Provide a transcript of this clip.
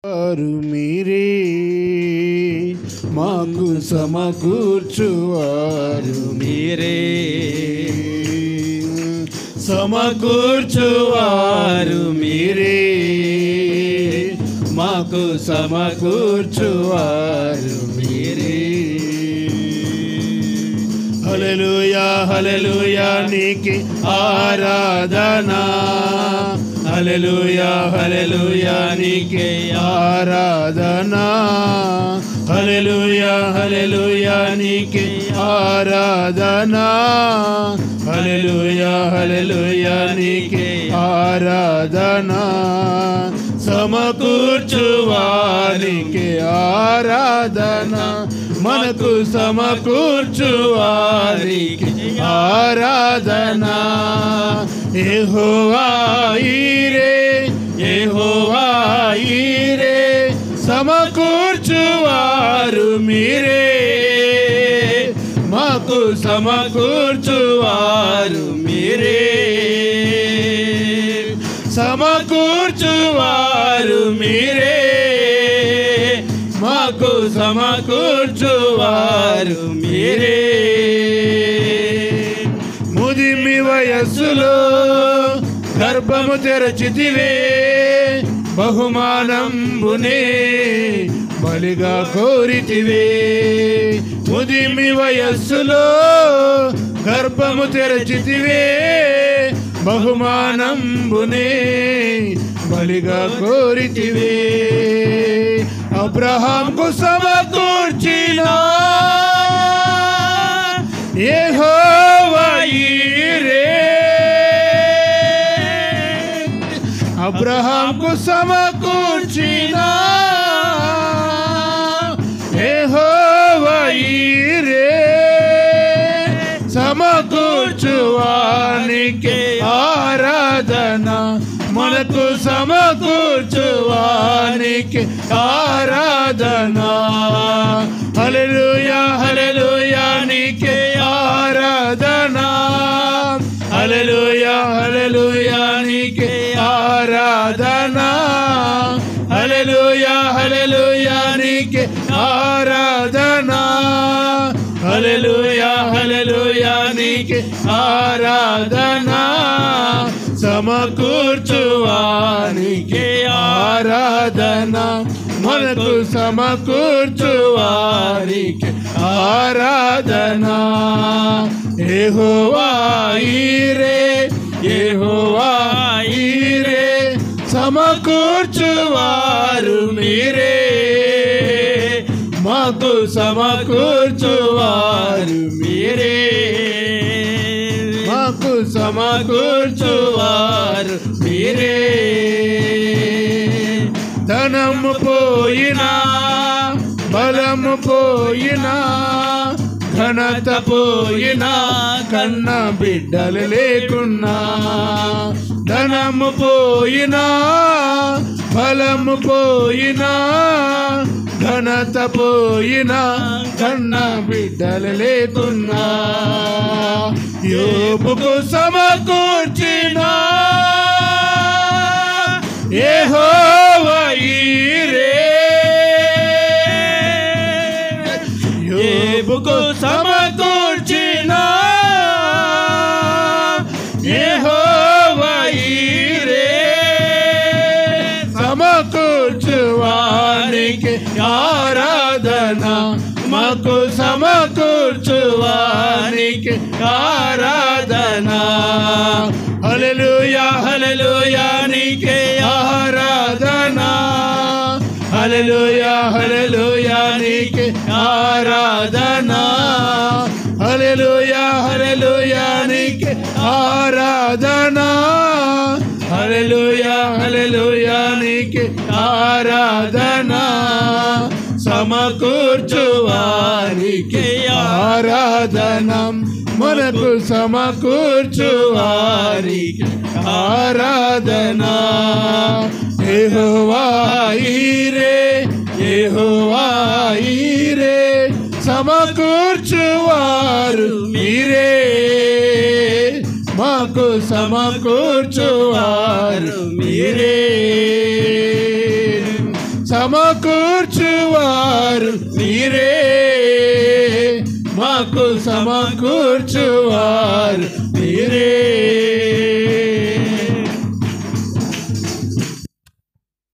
వారు మీరే మాకు సమకూర్చువారు మీరే సమకూర్చువారు మీరే మాకు సమకూర్చువారు మీరే. హల్లెలూయా హల్లెలూయా నీకే ఆరాధనా, హల్లెలూయా హల్లెలూయా నీకే ఆరాధనా, హల్లెలూయా హల్లెలూయా నీకే ఆరాధనా, హల్లెలూయా హల్లెలూయా నీకే ఆరాధనా, సమకూర్చువానికి ఆరాధనా, మనకు సమకూర్చువారికి ఆరాధనా. యెహోవా ఈరే యెహోవా ఈరే సమకూర్చువారు మీరే మాకు సమకూర్చువారు మీరే, సమకూర్చువారు మీరే మాకు సమకూర్చువారు మీరే. ముదిమి వయస్సులో గర్భము తెరచితివే, బహుమానంబునే బలిగా కోరితివే. ముదిమి వయస్సులో గర్భము తెరచితివే, బహుమానంబునే బలిగా కోరితివే. అబ్రహాంకు సమకూర్చిన యెహోవా ఈరే, అబ్రహాంకు సమకూర్చిన యెహోవా ఈరే, సమకూర్చువానికి ఆరాధన, మనకు సమకూర్చువానికి ఆరాధనా. హల్లెలూయా హల్లెలూయా నీకే ఆరాధనా, హల్లెలూయా హల్లెలూయా నీకే ఆరాధనా, హల్లెలూయా హల్లెలూయా నీకే ఆరాధనా, హల్లెలూయా హల్లెలూయా నీకే ఆరాధనా, సమకూర్చువానికి ఆరాధనా, మనకు సమకూర్చువారికి ఆరాధనా. యెహోవా ఈరే యెహోవా ఈరే సమకూర్చువారు మీరే మాకు సమకూర్చువారు మీరే, మాకు సమకూర్చువారు మీరే. ధనము పోయినా బలము పోయినా ఘనత పోయినా కన్న బిడ్డలు లేకున్నా, ధనము పోయినా బలము పోయినా ఘనత పోయినా కన్న బిడ్డలు లేకున్నా, యోబుకు సమకూర్చిన యెహోవా ఈరే, యోబుకు సమకూర్చిన యెహోవా ఈరే, సమకూర్చువానికి ఆరాధనా, మాకు సమకూర్చువానికి ఆరాధనా. హల్లెలూయా హల్లెలూయా నీకే ఆరాధనా, హల్లెలూయా హల్లెలూయా నీకే ఆరాధనా, హల్లెలూయా హల్లెలూయా నీకే ఆరాధనా, హల్లెలూయా హల్లెలూయా నీకే ఆరాధనా, సమకూర్చువారికి ఆరాధనా, మనకు సమకూర్చువారికి ఆరాధనా. యెహోవా ఈరే యెహోవా ఈరే సమకూర్చువారు మీరే మాకు సమకూర్చువారు మీరే, సమకూర్చువారు మీరే, మాకు సమకూర్చువారు మీరే.